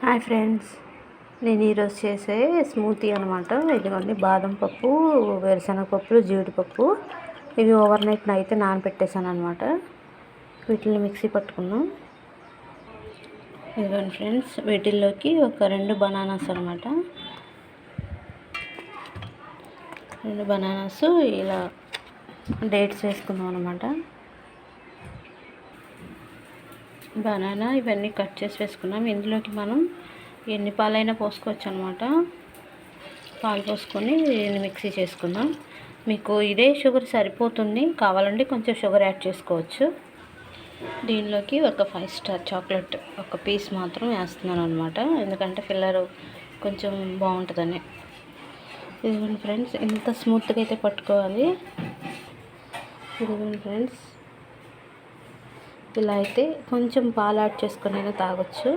Hi friends, నేను ఈరోజు చేసే స్మూతీ అనమాట. ఇదిగోండి బాదం పప్పు, వేరుశనగపప్పు, జీడిపప్పు ఇవి ఓవర్ నైట్ అయితే నానబెట్టేసాను అనమాట. వీటిని మిక్సీ పట్టుకున్నాం. ఇదిగోండి ఫ్రెండ్స్, వీటిల్లోకి ఒక 2 బనానాస్ అనమాట. 2 బనానాస్ ఇలా డేట్స్ వేసుకున్నాం అనమాట. బనానా ఇవన్నీ కట్ చేసి వేసుకున్నాం. ఇందులోకి మనం ఎన్ని పాలైనా పోసుకోవచ్చు అనమాట. పాలు పోసుకొని మిక్సీ చేసుకుందాం. మీకు ఇదే షుగర్ సరిపోతుంది, కావాలంటే కొంచెం షుగర్ యాడ్ చేసుకోవచ్చు. దీనిలోకి ఒక 5 స్టార్ చాక్లెట్ ఒక పీస్ మాత్రం వేస్తున్నాను అనమాట, ఎందుకంటే ఫిల్లర్ కొంచెం బాగుంటుందని. ఇదిగోండి ఫ్రెండ్స్, ఇంత స్మూత్గా అయితే పట్టుకోవాలి. ఇదిగోండి ఫ్రెండ్స్, ఇలా అయితే కొంచెం పాలు యాడ్ చేసుకొని తాగొచ్చు.